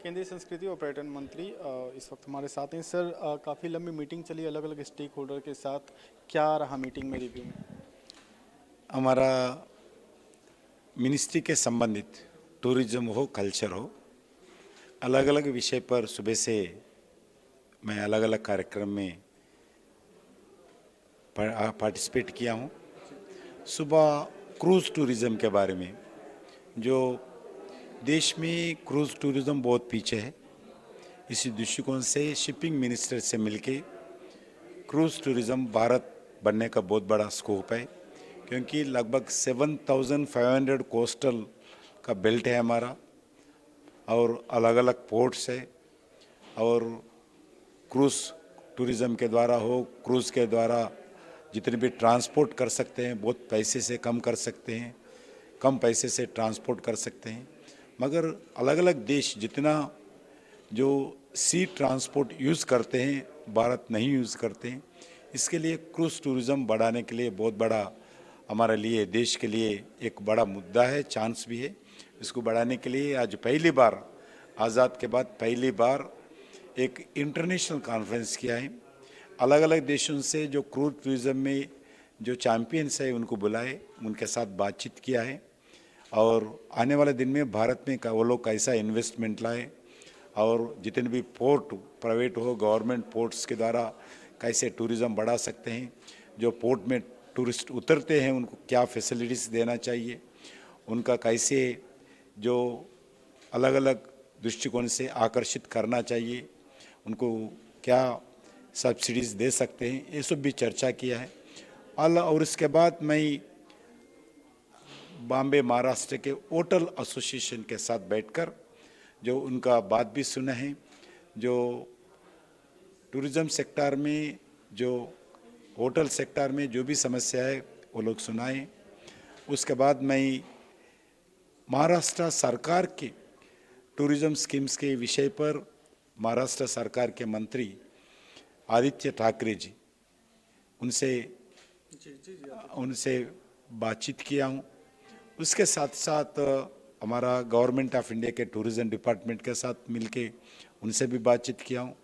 केंद्रीय संस्कृति और पर्यटन मंत्री इस वक्त हमारे साथ हैं। सर, काफ़ी लंबी मीटिंग चली अलग अलग स्टेक होल्डर के साथ। क्या रहा मीटिंग में रिव्यू में? हमारा मिनिस्ट्री के संबंधित टूरिज्म हो, कल्चर हो, अलग अलग विषय पर सुबह से मैं अलग अलग कार्यक्रम में पार्टिसिपेट किया हूँ। सुबह क्रूज़ टूरिज़्म के बारे में, जो देश में क्रूज़ टूरिज़्म बहुत पीछे है, इसी दृष्टिकोण से शिपिंग मिनिस्टर से मिलके क्रूज़ टूरिज़्म भारत बनने का बहुत बड़ा स्कोप है, क्योंकि लगभग 7,500 कोस्टल का बेल्ट है हमारा और अलग अलग पोर्ट्स है। और क्रूज़ टूरिज़्म के द्वारा हो, क्रूज़ के द्वारा जितने भी ट्रांसपोर्ट कर सकते हैं बहुत पैसे से कम कर सकते हैं, कम पैसे से ट्रांसपोर्ट कर सकते हैं। मगर अलग अलग देश जितना जो सी ट्रांसपोर्ट यूज़ करते हैं, भारत नहीं यूज़ करते हैं। इसके लिए क्रूज़ टूरिज़्म बढ़ाने के लिए बहुत बड़ा हमारे लिए, देश के लिए एक बड़ा मुद्दा है, चांस भी है। इसको बढ़ाने के लिए आज पहली बार, आज़ाद के बाद पहली बार एक इंटरनेशनल कॉन्फ्रेंस किया है। अलग अलग देशों से जो क्रूज़ टूरिज़्म में जो चैंपियंस है उनको बुलाए, उनके साथ बातचीत किया है और आने वाले दिन में भारत में वो लोग कैसा इन्वेस्टमेंट लाए और जितने भी पोर्ट, प्राइवेट हो गवर्नमेंट पोर्ट्स के द्वारा कैसे टूरिज़्म बढ़ा सकते हैं, जो पोर्ट में टूरिस्ट उतरते हैं उनको क्या फैसिलिटीज़ देना चाहिए, उनका कैसे जो अलग अलग दृष्टिकोण से आकर्षित करना चाहिए, उनको क्या सब्सिडीज़ दे सकते हैं, ये सब भी चर्चा किया है। और इसके बाद मैं बॉम्बे महाराष्ट्र के होटल एसोसिएशन के साथ बैठकर जो उनका बात भी सुना है, जो टूरिज़्म सेक्टर में, जो होटल सेक्टर में जो भी समस्या है वो लोग सुनाएं। उसके बाद मैं महाराष्ट्र सरकार के टूरिज़्म स्कीम्स के विषय पर महाराष्ट्र सरकार के मंत्री आदित्य ठाकरे जी, उनसे बातचीत किया हूँ। उसके साथ साथ हमारा गवर्नमेंट ऑफ इंडिया के टूरिज़्म डिपार्टमेंट के साथ मिलके उनसे भी बातचीत किया हूँ।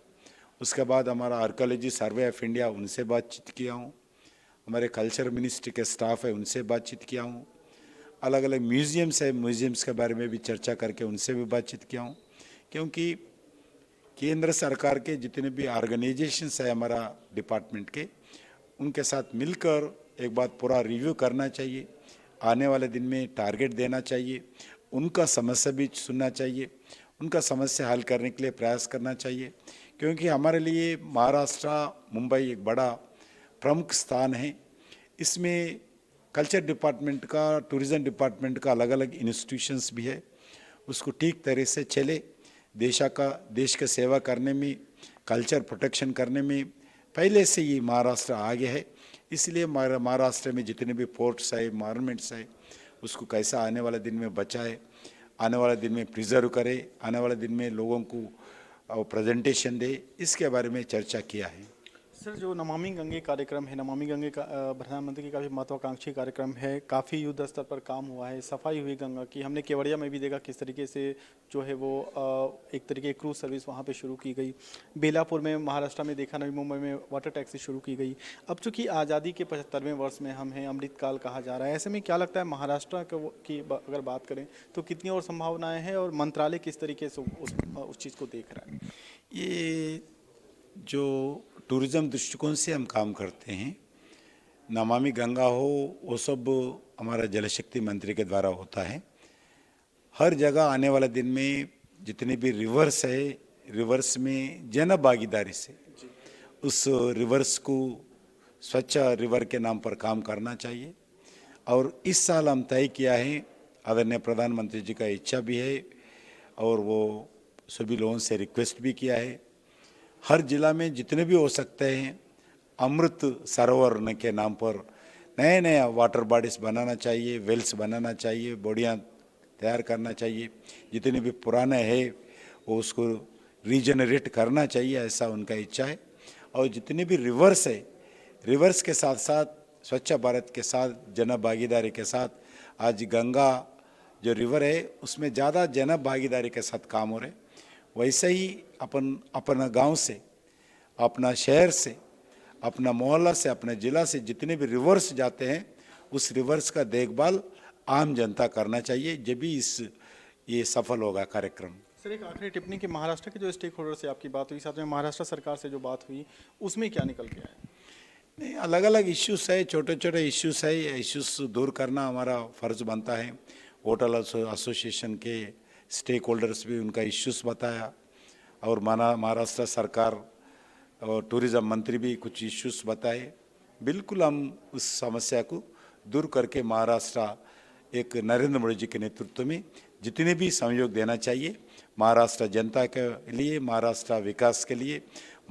उसके बाद हमारा आर्कियोलॉजी सर्वे ऑफ इंडिया, उनसे बातचीत किया हूँ। हमारे कल्चर मिनिस्ट्री के स्टाफ है, उनसे बातचीत किया हूँ। अलग अलग म्यूज़ियम्स है, म्यूज़ियम्स के बारे में भी चर्चा करके उनसे भी बातचीत किया हूँ। क्योंकि केंद्र सरकार के जितने भी ऑर्गेनाइजेशंस है हमारा डिपार्टमेंट के, उनके साथ मिलकर एक बार पूरा रिव्यू करना चाहिए। आने वाले दिन में टारगेट देना चाहिए, उनका समस्या भी सुनना चाहिए, उनका समस्या हल करने के लिए प्रयास करना चाहिए। क्योंकि हमारे लिए महाराष्ट्र, मुंबई एक बड़ा प्रमुख स्थान है। इसमें कल्चर डिपार्टमेंट का, टूरिज़्म डिपार्टमेंट का अलग अलग इंस्टीट्यूशंस भी है। उसको ठीक तरह से चले, देश का सेवा करने में, कल्चर प्रोटेक्शन करने में पहले से ही महाराष्ट्र आगे है। इसलिए महाराष्ट्र में जितने भी पोर्ट्स है, मॉन्यूमेंट्स है, उसको कैसा आने वाले दिन में बचाए, आने वाले दिन में प्रिजर्व करे, आने वाले दिन में लोगों को प्रेजेंटेशन दे, इसके बारे में चर्चा किया है। सर, जो नमामि गंगे कार्यक्रम है, नमामि गंगे का प्रधानमंत्री की काफ़ी महत्वाकांक्षी कार्यक्रम है। काफ़ी युद्ध स्तर पर काम हुआ है, सफाई हुई गंगा की। हमने केवड़िया में भी देखा किस तरीके से जो है वो एक तरीके की क्रूज सर्विस वहाँ पे शुरू की गई। बेलापुर में, महाराष्ट्र में देखा, नवी मुंबई में वाटर टैक्सी शुरू की गई। अब चूँकि आज़ादी के 75वें वर्ष में हम हैं, अमृतकाल कहा जा रहा है, ऐसे में क्या लगता है महाराष्ट्र की अगर बात करें तो कितनी और संभावनाएँ हैं और मंत्रालय किस तरीके से उस चीज़ को देख रहा है? ये जो टूरिज़्म दृष्टिकोण से हम काम करते हैं, नमामि गंगा हो, वो सब हमारा जल शक्ति मंत्री के द्वारा होता है। हर जगह आने वाले दिन में जितने भी रिवर्स है, रिवर्स में जन भागीदारी से उस रिवर्स को स्वच्छ रिवर के नाम पर काम करना चाहिए। और इस साल हम तय किया है, आदरणीय प्रधानमंत्री जी का इच्छा भी है और वो सभी लोगों से रिक्वेस्ट भी किया है, हर जिला में जितने भी हो सकते हैं अमृत सरोवर के नाम पर नए नया वाटर बॉडीज बनाना चाहिए, वेल्स बनाना चाहिए, बॉडियाँ तैयार करना चाहिए। जितने भी पुराने हैं वो उसको रीजनरेट करना चाहिए, ऐसा उनका इच्छा है। और जितने भी रिवर्स है, रिवर्स के साथ साथ स्वच्छ भारत के साथ जन भागीदारी के साथ आज गंगा जो रिवर है उसमें ज़्यादा जन भागीदारी के साथ काम हो रहे। वैसे ही अपन अपना गांव से, अपना शहर से, अपना मोहल्ला से, अपने ज़िला से जितने भी रिवर्स जाते हैं उस रिवर्स का देखभाल आम जनता करना चाहिए, जब भी ये सफल होगा कार्यक्रम। सर एक आखिरी टिप्पणी कि महाराष्ट्र के जो स्टेक होल्डर से आपकी बात हुई, साथ में महाराष्ट्र सरकार से जो बात हुई, उसमें क्या निकल के आया? नहीं, अलग अलग इश्यूज है, छोटे छोटे इश्यूज है, इश्यूज दूर करना हमारा फ़र्ज़ बनता है। होटल एसोसिएशन के स्टेक होल्डर्स भी उनका इश्यूज बताया, और महाराष्ट्र सरकार और टूरिज़्म मंत्री भी कुछ इश्यूज बताए। बिल्कुल हम उस समस्या को दूर करके महाराष्ट्र एक नरेंद्र मोदी जी के नेतृत्व में जितने भी सहयोग देना चाहिए, महाराष्ट्र जनता के लिए, महाराष्ट्र विकास के लिए,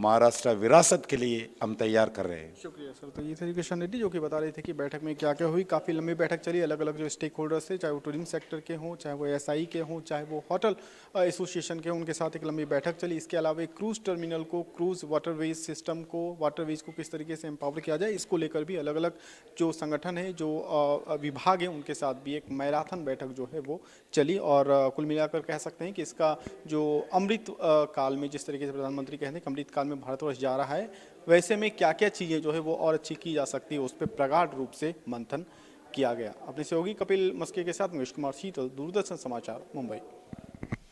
महाराष्ट्र विरासत के लिए हम तैयार कर रहे हैं। शुक्रिया सर। तो ये थे किशन रेड्डी जो कि बता रहे थे कि बैठक में क्या क्या हुई। काफ़ी लंबी बैठक चली, अलग अलग जो स्टेक होल्डर्स थे, चाहे वो टूरिज्म सेक्टर के हों, चाहे वो एसआई के हों, चाहे वो होटल एसोसिएशन के हों, उनके साथ एक लंबी बैठक चली। इसके अलावा एक क्रूज़ टर्मिनल को, क्रूज़ वाटरवेज सिस्टम को, वाटरवेज को किस तरीके से एम्पावर किया जाए, इसको लेकर भी अलग अलग जो संगठन है, जो विभाग है, उनके साथ भी एक मैराथन बैठक जो है वो चली। और कुल मिलाकर कह सकते हैं कि इसका जो अमृत काल में, जिस तरीके से प्रधानमंत्री कहते हैं कि अमृत काल में भारतवर्ष जा रहा है, वैसे में क्या क्या चीज़ें जो है वो और अच्छी की जा सकती है, उस पर प्रगाढ़ रूप से मंथन किया गया। अपने सहयोगी कपिल मस्के के साथ महेश कुमार शीतल, दूरदर्शन समाचार, मुंबई।